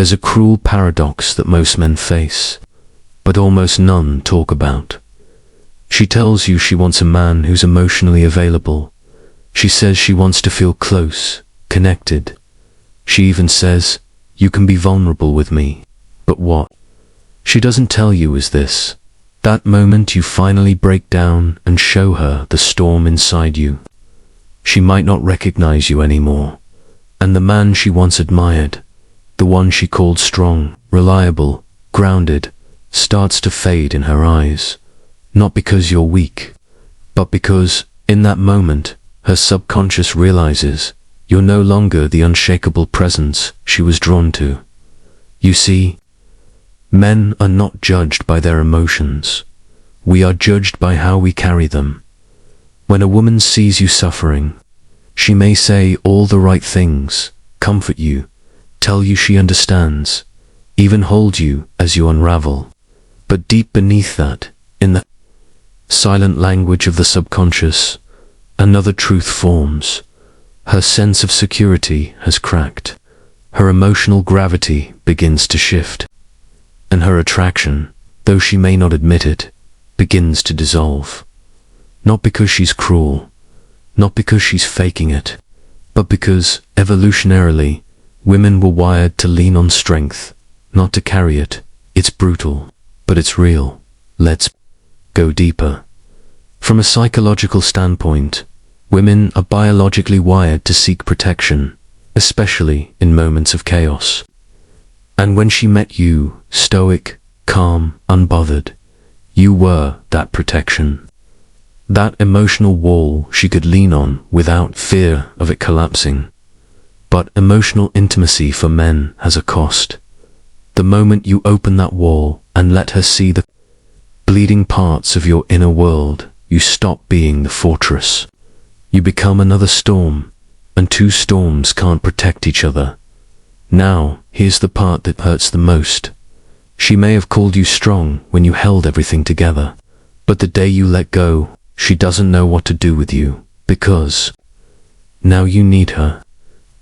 There's a cruel paradox that most men face, but almost none talk about. She tells you she wants a man who's emotionally available. She says she wants to feel close, connected. She even says, "You can be vulnerable with me." But what she doesn't tell you is this: that moment you finally break down and show her the storm inside you, she might not recognize you anymore, and the man she once admired, the one she called strong, reliable, grounded, starts to fade in her eyes. Not because you're weak, but because, in that moment, her subconscious realizes you're no longer the unshakable presence she was drawn to. You see, men are not judged by their emotions. We are judged by how we carry them. When a woman sees you suffering, she may say all the right things, comfort you, tell you she understands, even hold you as you unravel. But deep beneath that, in the silent language of the subconscious, another truth forms. Her sense of security has cracked. Her emotional gravity begins to shift. And her attraction, though she may not admit it, begins to dissolve. Not because she's cruel, not because she's faking it, but because, evolutionarily, women were wired to lean on strength, not to carry it. It's brutal, but it's real. Let's go deeper. From a psychological standpoint, women are biologically wired to seek protection, especially in moments of chaos. And when she met you, stoic, calm, unbothered, you were that protection. That emotional wall she could lean on without fear of it collapsing. But emotional intimacy for men has a cost. The moment you open that wall and let her see the bleeding parts of your inner world, you stop being the fortress. You become another storm, and two storms can't protect each other. Now, here's the part that hurts the most. She may have called you strong when you held everything together, but the day you let go, she doesn't know what to do with you, because now you need her.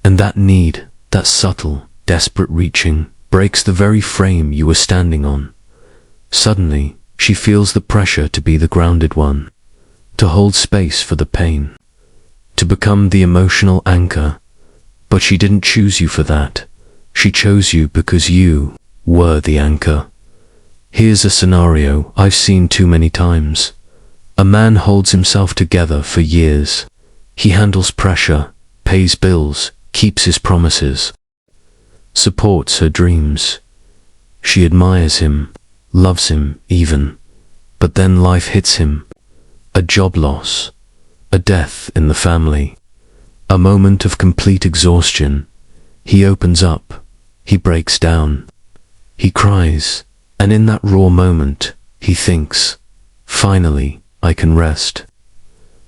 And that need, that subtle, desperate reaching, breaks the very frame you were standing on. Suddenly, she feels the pressure to be the grounded one, to hold space for the pain, to become the emotional anchor. But she didn't choose you for that. She chose you because you were the anchor. Here's a scenario I've seen too many times. A man holds himself together for years. He handles pressure, pays bills, keeps his promises, supports her dreams. She admires him, loves him even. But then life hits him. A job loss, a death in the family, a moment of complete exhaustion. He opens up, he breaks down, he cries, and in that raw moment, he thinks, finally, I can rest.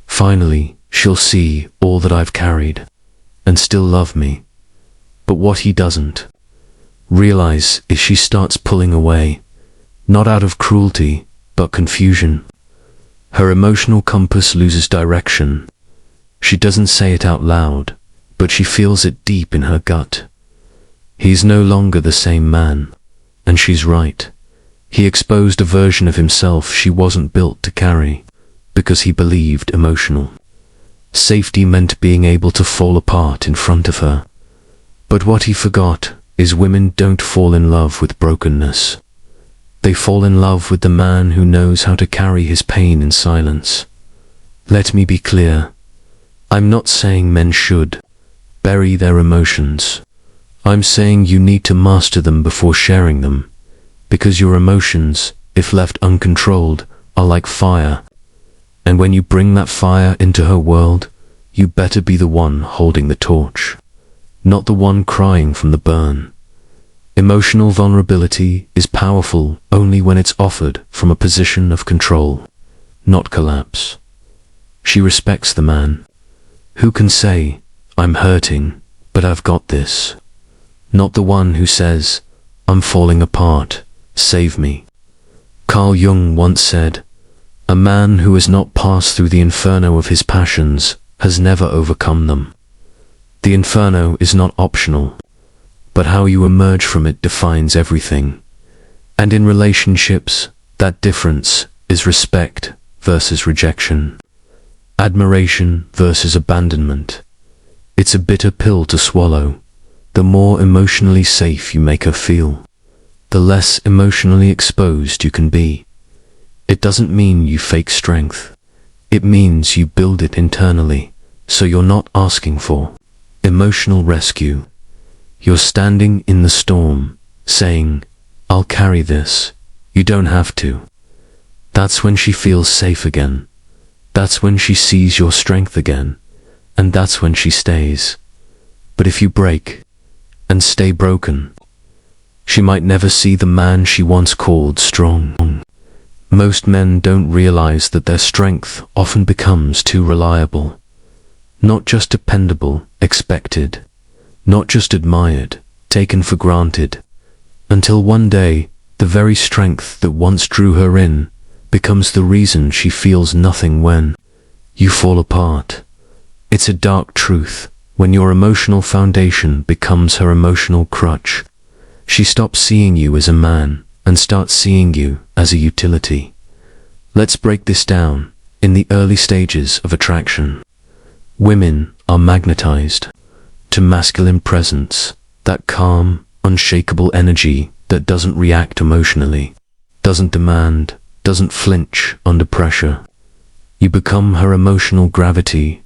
Finally, she'll see all that I've carried, and still love me. But what he doesn't realize is she starts pulling away, not out of cruelty, but confusion. Her emotional compass loses direction. She doesn't say it out loud, but she feels it deep in her gut. He's no longer the same man, and she's right. He exposed a version of himself she wasn't built to carry, because he believed emotional safety meant being able to fall apart in front of her. But what he forgot is women don't fall in love with brokenness. They fall in love with the man who knows how to carry his pain in silence. Let me be clear. I'm not saying men should bury their emotions. I'm saying you need to master them before sharing them, because your emotions, if left uncontrolled, are like fire. And when you bring that fire into her world, you better be the one holding the torch, not the one crying from the burn. Emotional vulnerability is powerful only when it's offered from a position of control, not collapse. She respects the man who can say, I'm hurting, but I've got this. Not the one who says, I'm falling apart, save me. Carl Jung once said, a man who has not passed through the inferno of his passions has never overcome them. The inferno is not optional, but but how you emerge from it defines everything. And in relationships, that difference is respect versus rejection, admiration versus abandonment. It's a bitter pill to swallow. The more emotionally safe you make her feel, the less emotionally exposed you can be. It doesn't mean you fake strength. It means you build it internally, so you're not asking for emotional rescue. You're standing in the storm, saying, "I'll carry this. You don't have to." That's when she feels safe again. That's when she sees your strength again. And that's when she stays. But if you break, and stay broken, she might never see the man she once called strong. Most men don't realize that their strength often becomes too reliable. Not just dependable, expected. Not just admired, taken for granted. Until one day, the very strength that once drew her in becomes the reason she feels nothing when you fall apart. It's a dark truth. When your emotional foundation becomes her emotional crutch, she stops seeing you as a man and starts seeing you as a utility. Let's break this down. In the early stages of attraction, women are magnetized to masculine presence, that calm, unshakable energy that doesn't react emotionally, doesn't demand, doesn't flinch under pressure. You become her emotional gravity,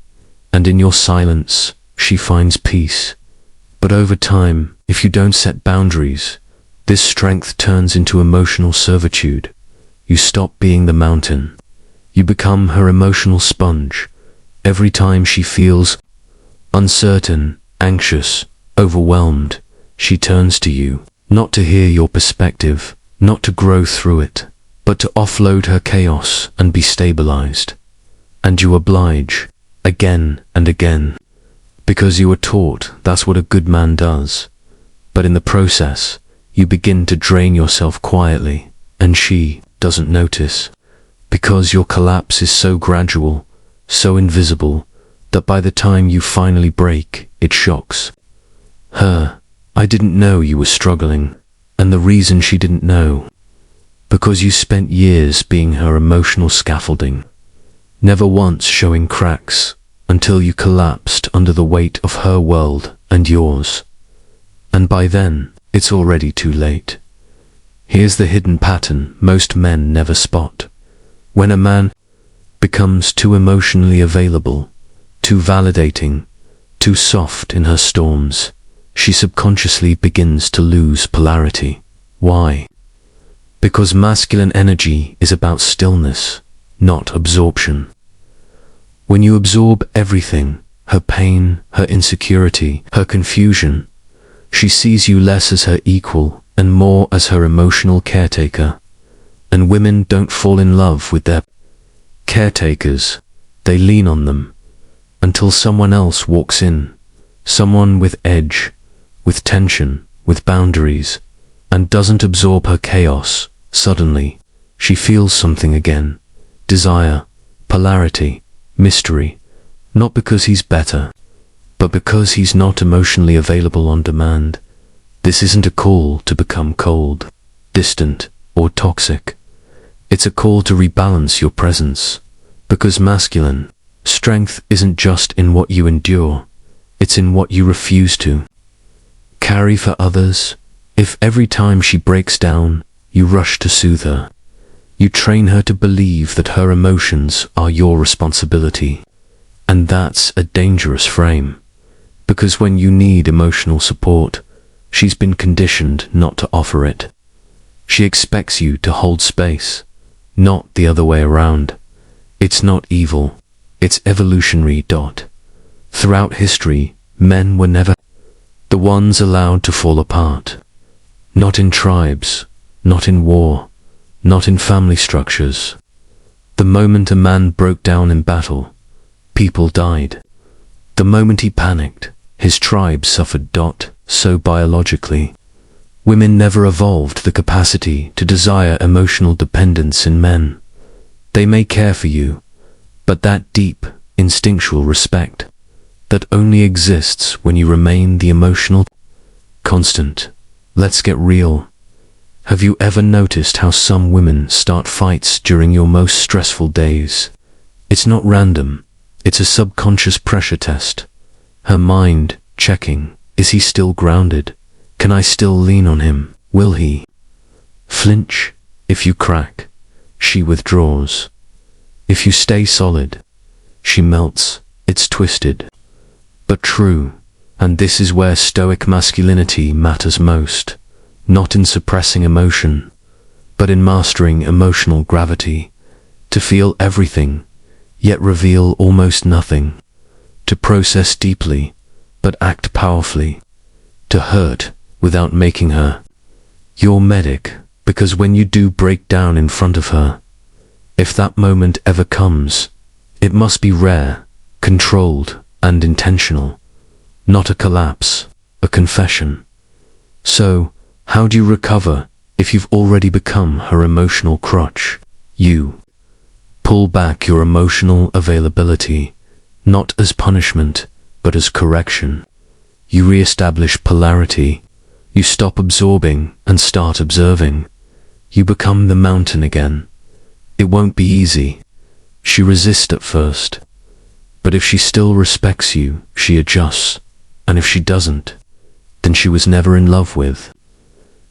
and in your silence, she finds peace. But over time, if you don't set boundaries, this strength turns into emotional servitude. You stop being the mountain. You become her emotional sponge. Every time she feels uncertain, anxious, overwhelmed, she turns to you, not to hear your perspective, not to grow through it, but to offload her chaos and be stabilized. And you oblige, again and again, because you were taught that's what a good man does. But in the process, you begin to drain yourself quietly, and she doesn't notice, because your collapse is so gradual, so invisible, that by the time you finally break, it shocks her. I didn't know you were struggling, and the reason she didn't know, because you spent years being her emotional scaffolding, never once showing cracks, until you collapsed under the weight of her world and yours. And by then, it's already too late. Here's the hidden pattern most men never spot. When a man becomes too emotionally available, too validating, too soft in her storms, she subconsciously begins to lose polarity. Why? Because masculine energy is about stillness, not absorption. When you absorb everything, her pain, her insecurity, her confusion, she sees you less as her equal and more as her emotional caretaker. And women don't fall in love with their caretakers, they lean on them, until someone else walks in, someone with edge, with tension, with boundaries, and doesn't absorb her chaos. Suddenly, she feels something again, desire, polarity, mystery, not because he's better, but because he's not emotionally available on demand. This isn't a call to become cold, distant, or toxic. It's a call to rebalance your presence, because masculine strength isn't just in what you endure, it's in what you refuse to carry for others. If every time she breaks down, you rush to soothe her, you train her to believe that her emotions are your responsibility. And that's a dangerous frame, because when you need emotional support, she's been conditioned not to offer it. She expects you to hold space, not the other way around. It's not evil, it's evolutionary. Throughout history, men were never the ones allowed to fall apart. Not in tribes, not in war, not in family structures. The moment a man broke down in battle, people died. The moment he panicked, his tribe suffered. So biologically, women never evolved the capacity to desire emotional dependence in men. They may care for you, but that deep, instinctual respect, that only exists when you remain the emotional constant. Let's get real. Have you ever noticed how some women start fights during your most stressful days? It's not random. It's a subconscious pressure test. Her mind checking, is he still grounded? Can I still lean on him? Will he flinch? If you crack, she withdraws. If you stay solid, she melts. It's twisted, but true. And this is where Stoic masculinity matters most. Not in suppressing emotion, but in mastering emotional gravity. To feel everything, yet reveal almost nothing. To process deeply, but act powerfully. To hurt without making her your medic, because when you do break down in front of her, if that moment ever comes, it must be rare, controlled, and intentional. Not a collapse, a confession. So, how do you recover if you've already become her emotional crutch? You pull back your emotional availability, not as punishment, but as correction. You re-establish polarity. You stop absorbing and start observing. You become the mountain again. It won't be easy. She resists at first. But if she still respects you, she adjusts. And if she doesn't, then she was never in love with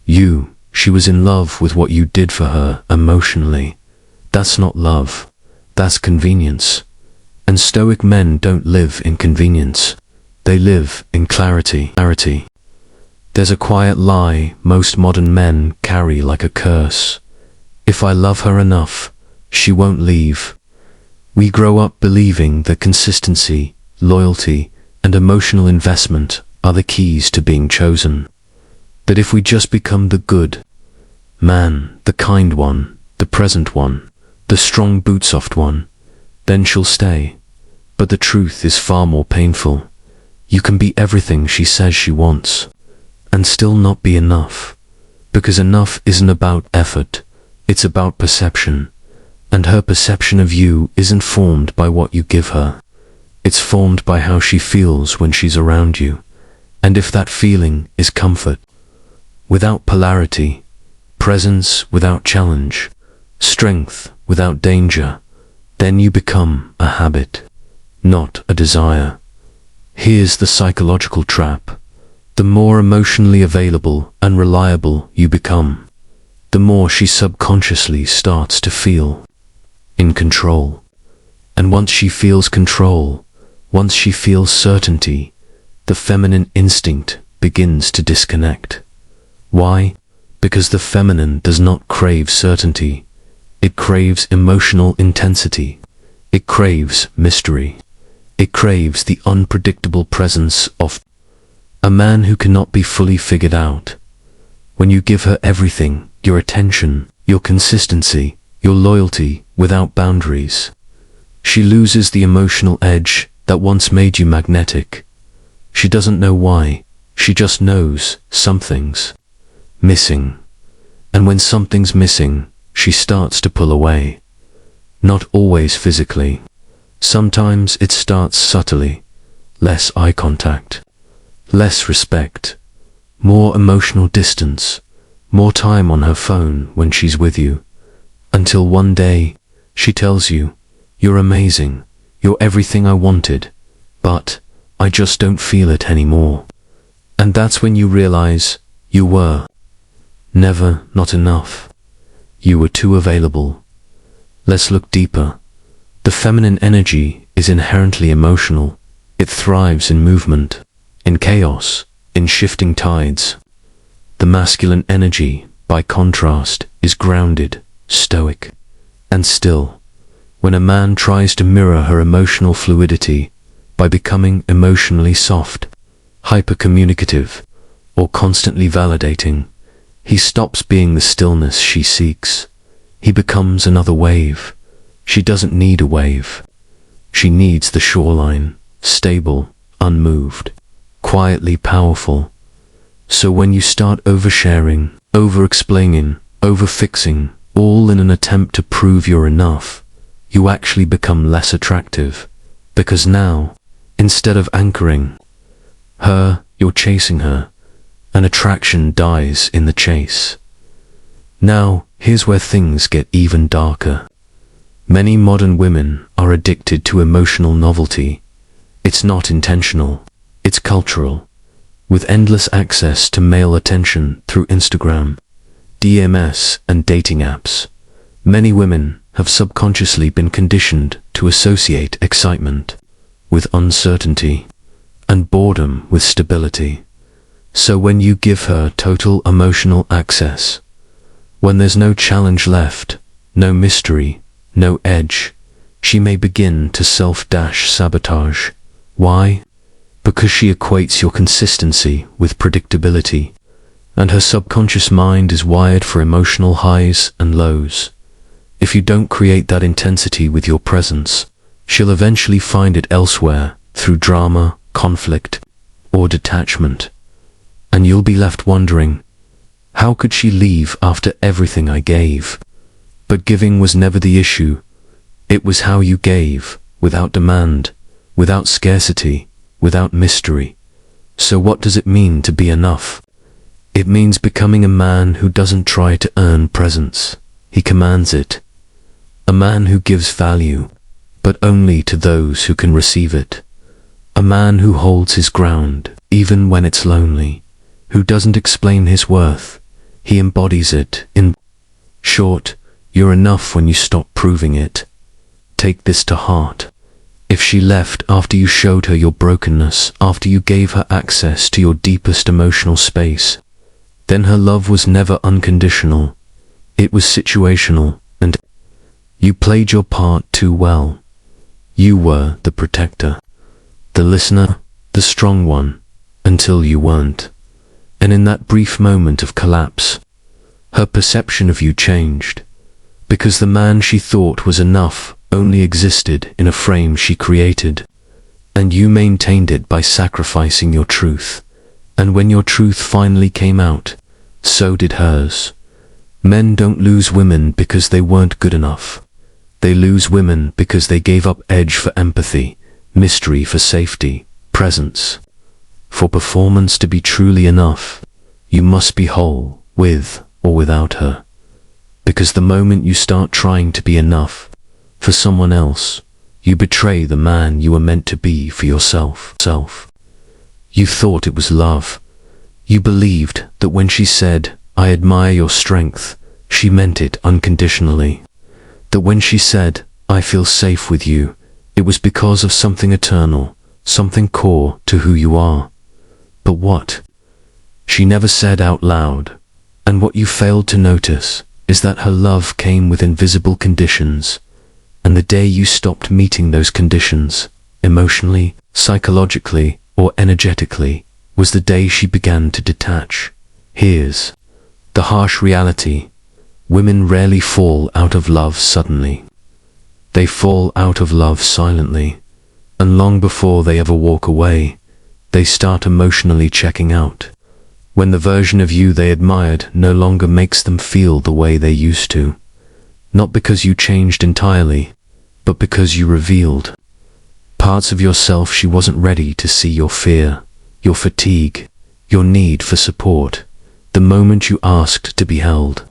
you. She was in love with what you did for her emotionally. That's not love. That's convenience. And Stoic men don't live in convenience. They live in clarity. There's a quiet lie most modern men carry like a curse. If I love her enough, she won't leave. We grow up believing that consistency, loyalty, and emotional investment are the keys to being chosen. That if we just become the good man, the kind one, the present one, the strong boot-soft one, then she'll stay. But the truth is far more painful. You can be everything she says she wants, and still not be enough. Because enough isn't about effort, it's about perception. And her perception of you isn't formed by what you give her. It's formed by how she feels when she's around you. And if that feeling is comfort, without polarity, presence without challenge, strength without danger, then you become a habit, not a desire. Here's the psychological trap. The more emotionally available and reliable you become, the more she subconsciously starts to feel in control. And once she feels control, once she feels certainty, the feminine instinct begins to disconnect. Why? Because the feminine does not crave certainty. It craves emotional intensity. It craves mystery. It craves the unpredictable presence of a man who cannot be fully figured out. When you give her everything, your attention, your consistency, your loyalty without boundaries, she loses the emotional edge that once made you magnetic. She doesn't know why. She just knows something's missing. And when something's missing, she starts to pull away. Not always physically. Sometimes it starts subtly. Less eye contact, less respect, more emotional distance, more time on her phone when she's with you. Until one day, she tells you, "You're amazing, you're everything I wanted, but I just don't feel it anymore." And that's when you realize you were never not enough. You were too available. Let's look deeper. The feminine energy is inherently emotional. It thrives in movement, in chaos, in shifting tides. The masculine energy, by contrast, is grounded, stoic, and still. When a man tries to mirror her emotional fluidity by becoming emotionally soft, hyper-communicative, or constantly validating, he stops being the stillness she seeks. He becomes another wave. She doesn't need a wave. She needs the shoreline, stable, unmoved, quietly powerful. So when you start oversharing, over-explaining, over-fixing, all in an attempt to prove you're enough, you actually become less attractive. Because now, instead of anchoring her, you're chasing her. and attraction dies in the chase. Now, here's where things get even darker. Many modern women are addicted to emotional novelty. It's not intentional, it's cultural. With endless access to male attention through Instagram, DMS, and dating apps, many women have subconsciously been conditioned to associate excitement with uncertainty and boredom with stability. So when you give her total emotional access, when there's no challenge left, no mystery, no edge, she may begin to self-sabotage. Why? Because she equates your consistency with predictability, and her subconscious mind is wired for emotional highs and lows. If you don't create that intensity with your presence, she'll eventually find it elsewhere through drama, conflict, or detachment. And you'll be left wondering, how could she leave after everything I gave? But giving was never the issue. It was how you gave, without demand, without scarcity, without mystery. So what does it mean to be enough? It means becoming a man who doesn't try to earn presence. He commands it. A man who gives value, but only to those who can receive it. A man who holds his ground, even when it's lonely. Who doesn't explain his worth. He embodies it. In short, you're enough when you stop proving it. Take this to heart. If she left after you showed her your brokenness, after you gave her access to your deepest emotional space, then her love was never unconditional. It was situational, and you played your part too well. You were the protector, the listener, the strong one, until you weren't. And in that brief moment of collapse, her perception of you changed, because the man she thought was enough only existed in a frame she created, and you maintained it by sacrificing your truth. And when your truth finally came out, so did hers. Men don't lose women because they weren't good enough. They lose women because they gave up edge for empathy, mystery for safety, presence. For performance to be truly enough, you must be whole, with or without her. Because the moment you start trying to be enough for someone else, you betray the man you were meant to be for yourself. You thought it was love. You believed that when she said, "I admire your strength," she meant it unconditionally. That when she said, "I feel safe with you," it was because of something eternal, something core to who you are. But what she never said out loud, and what you failed to notice, is that her love came with invisible conditions. And the day you stopped meeting those conditions, emotionally, psychologically, or energetically, was the day she began to detach. Here's the harsh reality. Women rarely fall out of love suddenly. They fall out of love silently, and long before they ever walk away, they start emotionally checking out. When the version of you they admired no longer makes them feel the way they used to. Not because you changed entirely, but because you revealed parts of yourself she wasn't ready to see. Your fear, your fatigue, your need for support, the moment you asked to be held.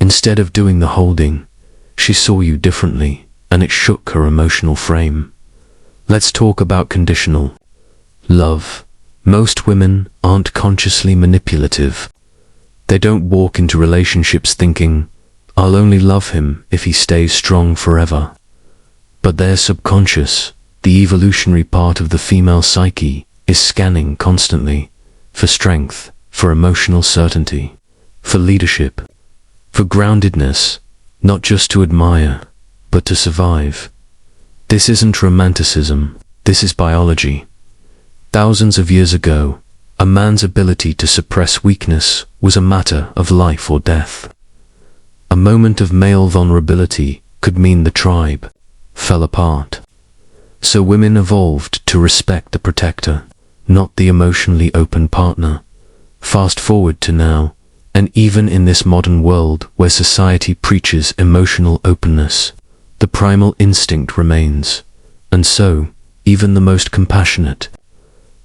Instead of doing the holding, she saw you differently, and it shook her emotional frame. Let's talk about conditional love. Most women aren't consciously manipulative. They don't walk into relationships thinking, "I'll only love him if he stays strong forever." But their subconscious, the evolutionary part of the female psyche, is scanning constantly for strength, for emotional certainty, for leadership, for groundedness, not just to admire, but to survive. This isn't romanticism, this is biology. Thousands of years ago, a man's ability to suppress weakness was a matter of life or death. A moment of male vulnerability could mean the tribe fell apart. So women evolved to respect the protector, not the emotionally open partner. Fast forward to now, and even in this modern world where society preaches emotional openness, the primal instinct remains. And so, even the most compassionate,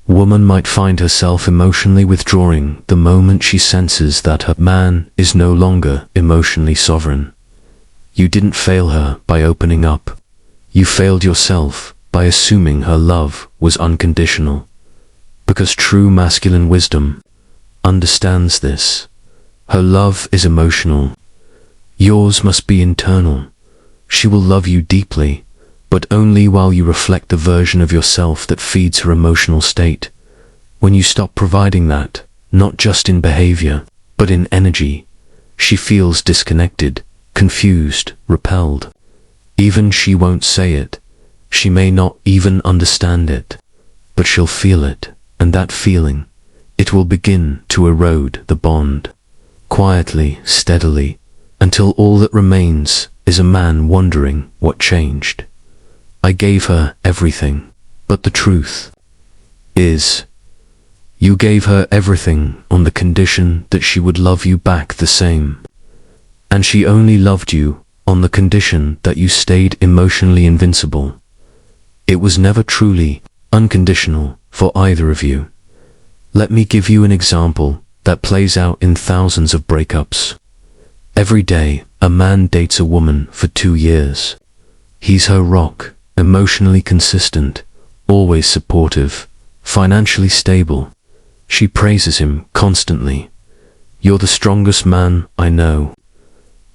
Woman might find herself emotionally withdrawing the moment she senses that her man is no longer emotionally sovereign. You didn't fail her by opening up. You failed yourself by assuming her love was unconditional. Because true masculine wisdom understands this. Her love is emotional. Yours must be internal. She will love you deeply, but only while you reflect the version of yourself that feeds her emotional state. When you stop providing that, not just in behavior, but in energy, she feels disconnected, confused, repelled. Even she won't say it. She may not even understand it, but she'll feel it, and that feeling, it will begin to erode the bond. Quietly, steadily, until all that remains is a man wondering what changed. I gave her everything, but the truth is, you gave her everything on the condition that she would love you back the same. And she only loved you on the condition that you stayed emotionally invincible. It was never truly unconditional for either of you. Let me give you an example that plays out in thousands of breakups. Every day, a man dates a woman for 2 years. He's her rock, emotionally consistent, always supportive, financially stable. She praises him constantly. You're the strongest man I know.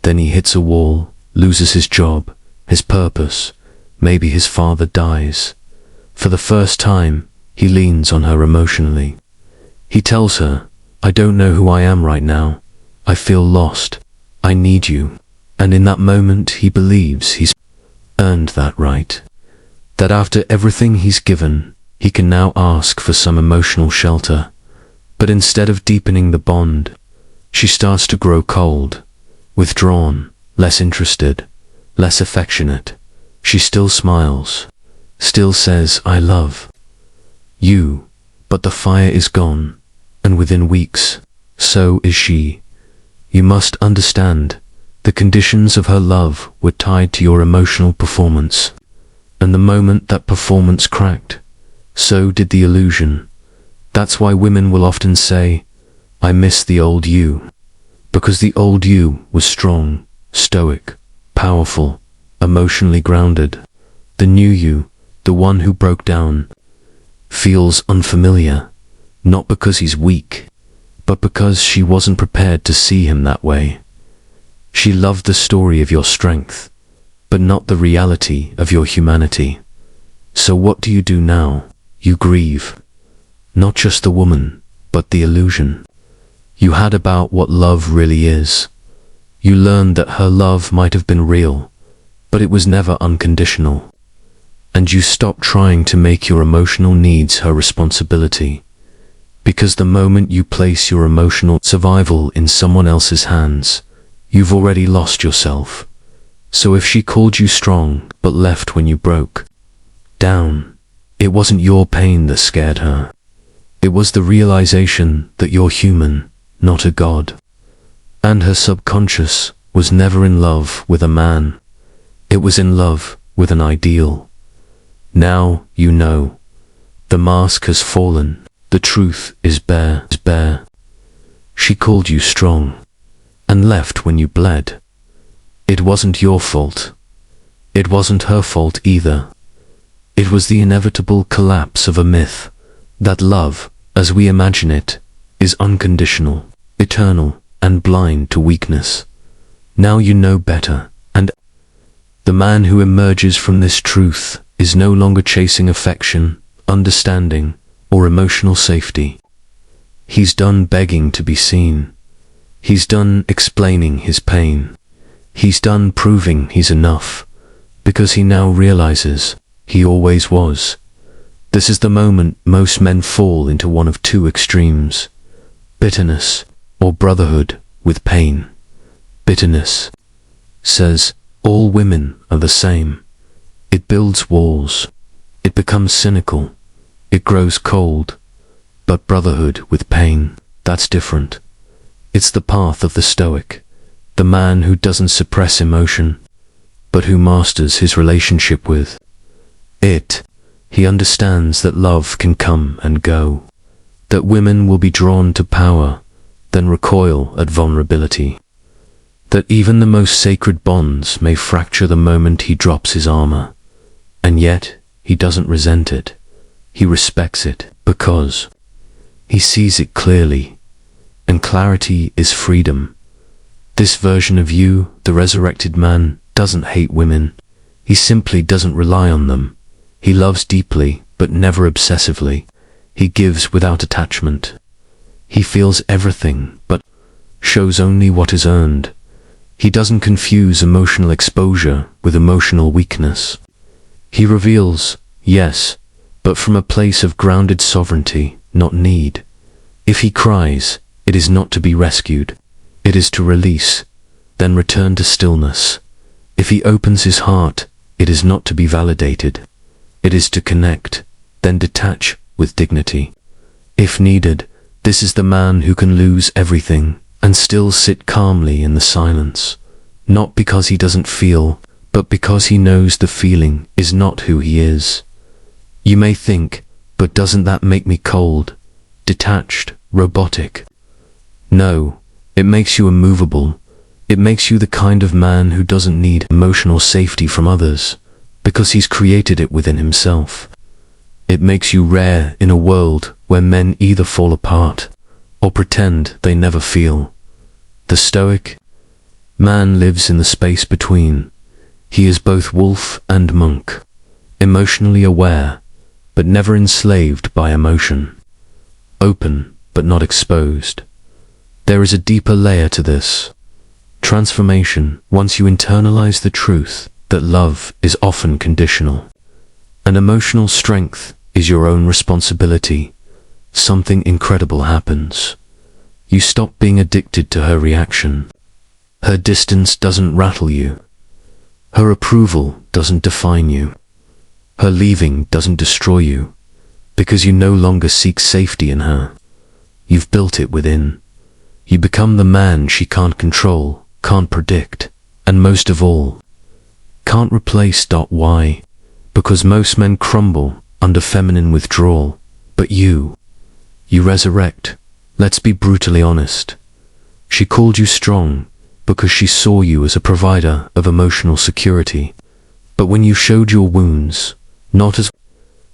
Then he hits a wall, loses his job, his purpose. Maybe his father dies. For the first time, he leans on her emotionally. He tells her, I don't know who I am right now. I feel lost. I need you. And in that moment, he believes he's earned that right. That after everything he's given, he can now ask for some emotional shelter. But instead of deepening the bond, she starts to grow cold, withdrawn, less interested, less affectionate. She still smiles, still says, I love you, but the fire is gone, and within weeks, so is she. You must understand, the conditions of her love were tied to your emotional performance, and the moment that performance cracked, so did the illusion. That's why women will often say, I miss the old you, because the old you was strong, stoic, powerful, emotionally grounded. The new you, the one who broke down, feels unfamiliar, not because he's weak, but because she wasn't prepared to see him that way. She loved the story of your strength, but not the reality of your humanity. So what do you do now? You grieve. Not just the woman, but the illusion you had about what love really is. You learned that her love might have been real, but it was never unconditional. And you stopped trying to make your emotional needs her responsibility. Because the moment you place your emotional survival in someone else's hands, you've already lost yourself. So if she called you strong, but left when you broke down, it wasn't your pain that scared her. It was the realization that you're human, not a god. And her subconscious was never in love with a man. It was in love with an ideal. Now you know. The mask has fallen. The truth is bare. She called you strong, and left when you bled. It wasn't your fault. It wasn't her fault either. It was the inevitable collapse of a myth, that love, as we imagine it, is unconditional, eternal, and blind to weakness. Now you know better, and the man who emerges from this truth is no longer chasing affection, understanding, or emotional safety. He's done begging to be seen. He's done explaining his pain. He's done proving he's enough, because he now realizes he always was. This is the moment most men fall into one of two extremes: bitterness or brotherhood with pain. Bitterness says all women are the same. It builds walls. It becomes cynical. It grows cold. But brotherhood with pain, that's different. It's the path of the Stoic, the man who doesn't suppress emotion, but who masters his relationship with it. He understands that love can come and go, that women will be drawn to power, then recoil at vulnerability, that even the most sacred bonds may fracture the moment he drops his armor. And yet, he doesn't resent it. He respects it because he sees it clearly, and clarity is freedom. This version of you, the resurrected man, doesn't hate women. He simply doesn't rely on them. He loves deeply, but never obsessively. He gives without attachment. He feels everything, but shows only what is earned. He doesn't confuse emotional exposure with emotional weakness. He reveals, yes, but from a place of grounded sovereignty, not need. If he cries, it is not to be rescued. It is to release, then return to stillness. If he opens his heart, it is not to be validated. It is to connect, then detach with dignity. If needed, this is the man who can lose everything and still sit calmly in the silence, not because he doesn't feel, but because he knows the feeling is not who he is. You may think, but doesn't that make me cold, detached, robotic? No, it makes you immovable. It makes you the kind of man who doesn't need emotional safety from others, because he's created it within himself. It makes you rare in a world where men either fall apart or pretend they never feel. The Stoic man lives in the space between. He is both wolf and monk, emotionally aware, but never enslaved by emotion, open but not exposed. There is a deeper layer to this. Transformation, once you internalize the truth that love is often conditional, and emotional strength is your own responsibility, something incredible happens. You stop being addicted to her reaction. Her distance doesn't rattle you. Her approval doesn't define you. Her leaving doesn't destroy you, because you no longer seek safety in her. You've built it within. You become the man she can't control, can't predict, and most of all, can't replace. Why? Because most men crumble under feminine withdrawal, but you resurrect. Let's be brutally honest. She called you strong because she saw you as a provider of emotional security. But when you showed your wounds, not as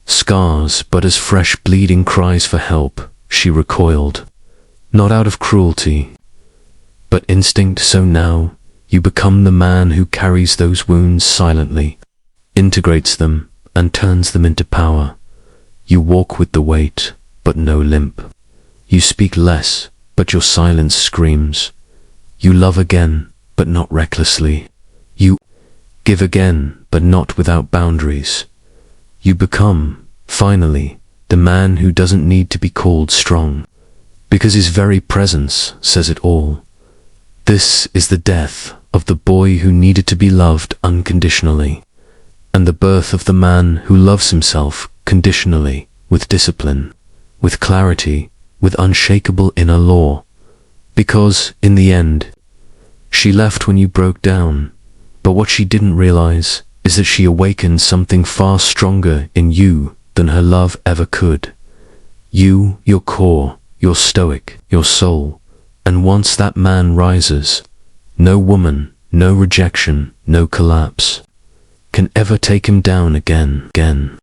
scars but as fresh bleeding cries for help, she recoiled. Not out of cruelty, but instinct. So now, you become the man who carries those wounds silently, integrates them, and turns them into power. You walk with the weight, but no limp. You speak less, but your silence screams. You love again, but not recklessly. You give again, but not without boundaries. You become, finally, the man who doesn't need to be called strong, because his very presence says it all. This is the death of the boy who needed to be loved unconditionally, and the birth of the man who loves himself conditionally, with discipline, with clarity, with unshakable inner law. Because, in the end, she left when you broke down, but what she didn't realize is that she awakened something far stronger in you than her love ever could. You, your core, your stoic, your soul. And once that man rises, no woman, no rejection, no collapse can ever take him down again.